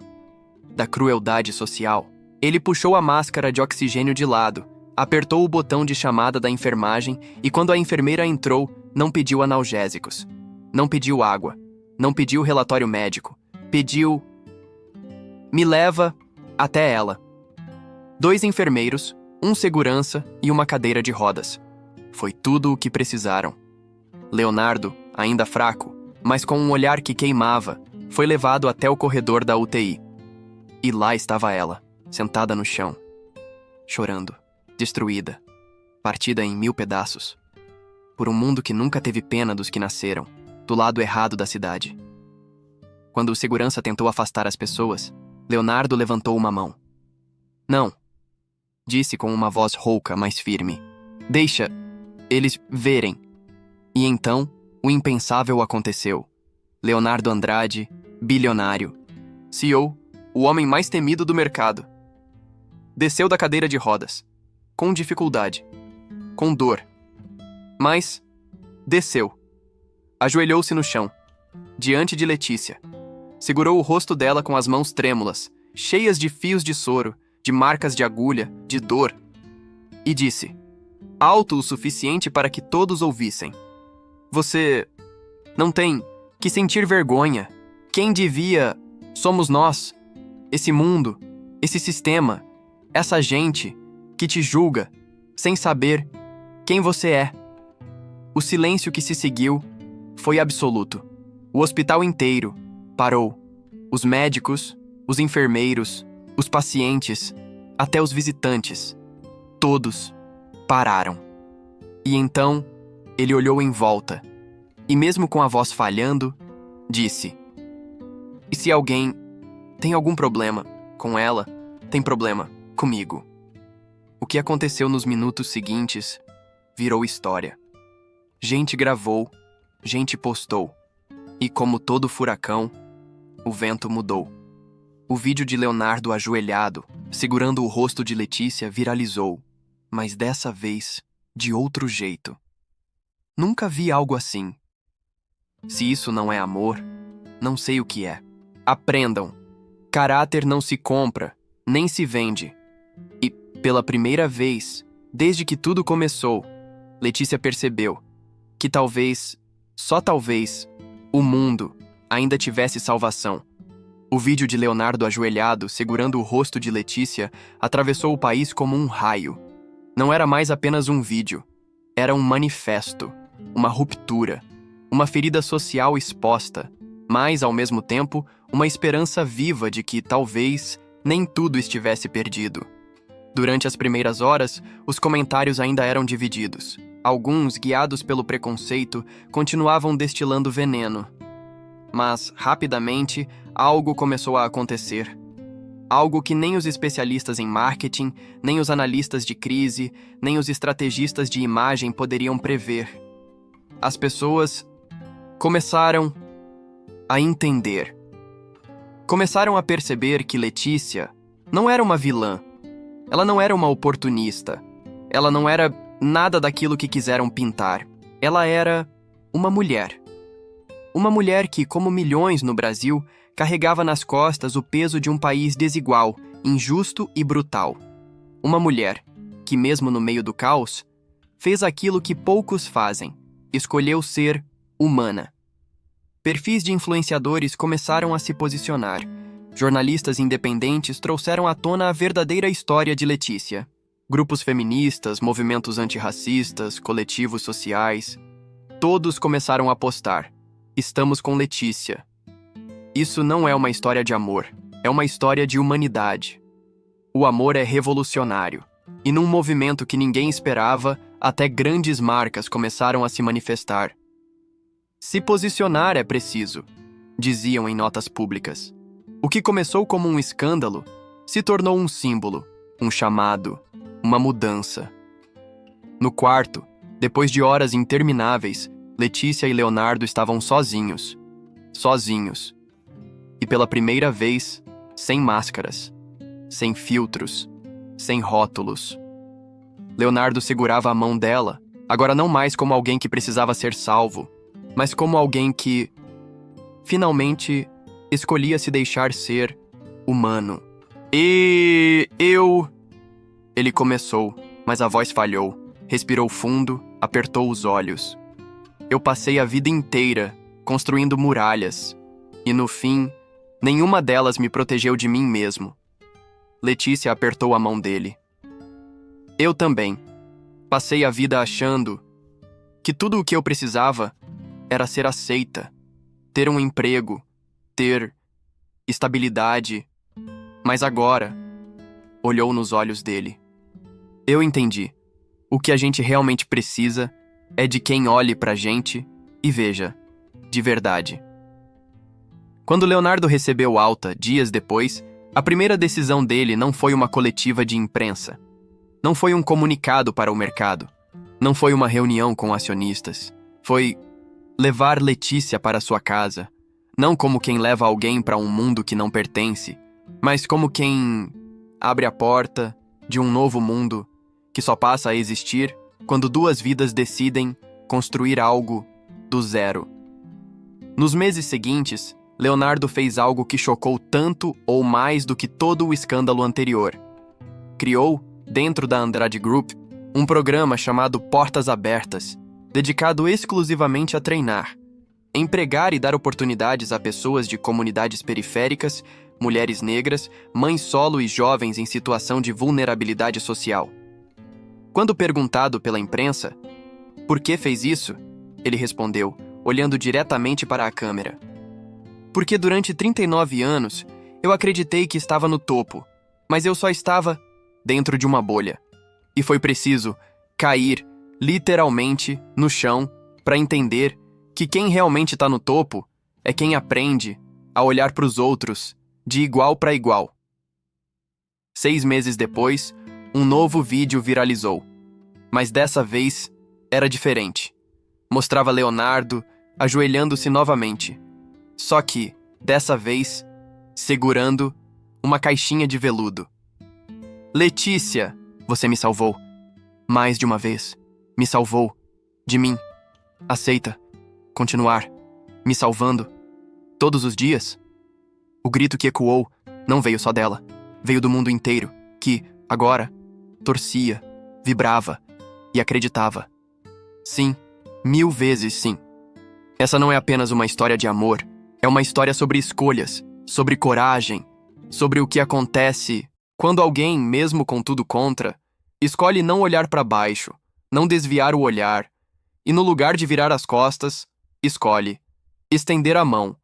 da crueldade social. Ele puxou a máscara de oxigênio de lado, apertou o botão de chamada da enfermagem e quando a enfermeira entrou, não pediu analgésicos, não pediu água, não pediu relatório médico, pediu: "Me leva até ela." 2 enfermeiros, um segurança e uma cadeira de rodas. Foi tudo o que precisaram. Leonardo, ainda fraco, mas com um olhar que queimava, foi levado até o corredor da UTI. E lá estava ela, sentada no chão, chorando, destruída, partida em 1000 pedaços, por um mundo que nunca teve pena dos que nasceram, do lado errado da cidade. Quando o segurança tentou afastar as pessoas, Leonardo levantou uma mão. "Não", disse com uma voz rouca, mas firme. "Deixa eles verem." E então, o impensável aconteceu. Leonardo Andrade, bilionário, CEO, o homem mais temido do mercado, desceu da cadeira de rodas, com dificuldade, com dor. Mas desceu. Ajoelhou-se no chão, diante de Letícia. Segurou o rosto dela com as mãos trêmulas, cheias de fios de soro, de marcas de agulha, de dor, e disse, alto o suficiente para que todos ouvissem: "Você não tem que sentir vergonha. Quem devia somos nós, esse mundo, esse sistema, essa gente que te julga sem saber quem você é." O silêncio que se seguiu foi absoluto. O hospital inteiro parou. Os médicos, os enfermeiros, os pacientes, até os visitantes. Todos pararam. E então, ele olhou em volta e, mesmo com a voz falhando, disse: "E se alguém tem algum problema com ela, tem problema comigo." O que aconteceu nos minutos seguintes virou história. Gente gravou, gente postou. E como todo furacão, o vento mudou. O vídeo de Leonardo ajoelhado, segurando o rosto de Letícia, viralizou. Mas dessa vez, de outro jeito. Nunca vi algo assim. Se isso não é amor, não sei o que é. Aprendam. Caráter não se compra, nem se vende. E, pela primeira vez, desde que tudo começou, Letícia percebeu que talvez, só talvez, o mundo ainda tivesse salvação. O vídeo de Leonardo ajoelhado, segurando o rosto de Letícia, atravessou o país como um raio. Não era mais apenas um vídeo. Era um manifesto, uma ruptura, uma ferida social exposta, mas, ao mesmo tempo, uma esperança viva de que, talvez, nem tudo estivesse perdido. Durante as primeiras horas, os comentários ainda eram divididos. Alguns, guiados pelo preconceito, continuavam destilando veneno. Mas, rapidamente, algo começou a acontecer. Algo que nem os especialistas em marketing, nem os analistas de crise, nem os estrategistas de imagem poderiam prever. As pessoas começaram a entender. Começaram a perceber que Letícia não era uma vilã. Ela não era uma oportunista. Ela não era nada daquilo que quiseram pintar. Ela era uma mulher. Uma mulher que, como milhões no Brasil, carregava nas costas o peso de um país desigual, injusto e brutal. Uma mulher que, mesmo no meio do caos, fez aquilo que poucos fazem: escolheu ser humana. Perfis de influenciadores começaram a se posicionar. Jornalistas independentes trouxeram à tona a verdadeira história de Letícia. Grupos feministas, movimentos antirracistas, coletivos sociais, todos começaram a postar: estamos com Letícia. Isso não é uma história de amor, é uma história de humanidade. O amor é revolucionário. E num movimento que ninguém esperava, até grandes marcas começaram a se manifestar. Se posicionar é preciso, diziam em notas públicas. O que começou como um escândalo se tornou um símbolo, um chamado, uma mudança. No quarto, depois de horas intermináveis, Letícia e Leonardo estavam sozinhos. Sozinhos. E pela primeira vez, sem máscaras, sem filtros, sem rótulos. Leonardo segurava a mão dela, agora não mais como alguém que precisava ser salvo, mas como alguém que, finalmente, escolhia se deixar ser humano. Ele começou, mas a voz falhou. Respirou fundo, apertou os olhos. Eu passei a vida inteira construindo muralhas, e no fim, nenhuma delas me protegeu de mim mesmo. Letícia apertou a mão dele. Eu também. Passei a vida achando que tudo o que eu precisava era ser aceita, ter um emprego, ter estabilidade. Mas agora, olhou nos olhos dele. Eu entendi. O que a gente realmente precisa é de quem olhe pra gente e veja, de verdade. Quando Leonardo recebeu alta, dias depois, a primeira decisão dele não foi uma coletiva de imprensa. Não foi um comunicado para o mercado. Não foi uma reunião com acionistas. Foi levar Letícia para sua casa. Não como quem leva alguém para um mundo que não pertence, mas como quem abre a porta de um novo mundo que só passa a existir quando duas vidas decidem construir algo do zero. Nos meses seguintes, Leonardo fez algo que chocou tanto ou mais do que todo o escândalo anterior. Criou, dentro da Andrade Group, um programa chamado Portas Abertas, dedicado exclusivamente a treinar, empregar e dar oportunidades a pessoas de comunidades periféricas, mulheres negras, mães solo e jovens em situação de vulnerabilidade social. Quando perguntado pela imprensa por que fez isso, ele respondeu, olhando diretamente para a câmera: porque durante 39 anos eu acreditei que estava no topo, mas eu só estava dentro de uma bolha. E foi preciso cair, literalmente, no chão para entender que quem realmente está no topo é quem aprende a olhar para os outros de igual para igual. 6 meses depois, um novo vídeo viralizou. Mas dessa vez era diferente. Mostrava Leonardo ajoelhando-se novamente. Só que, dessa vez, segurando uma caixinha de veludo. Letícia, você me salvou. Mais de uma vez. Me salvou. De mim. Aceita. Continuar. Me salvando. Todos os dias. O grito que ecoou não veio só dela. Veio do mundo inteiro, que, agora, torcia, vibrava e acreditava. Sim, 1000 vezes sim. Essa não é apenas uma história de amor. É uma história sobre escolhas, sobre coragem, sobre o que acontece quando alguém, mesmo com tudo contra, escolhe não olhar para baixo, não desviar o olhar, e no lugar de virar as costas, escolhe estender a mão,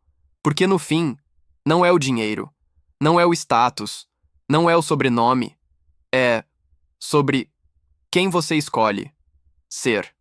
porque no fim, não é o dinheiro, não é o status, não é o sobrenome, é sobre quem você escolhe ser.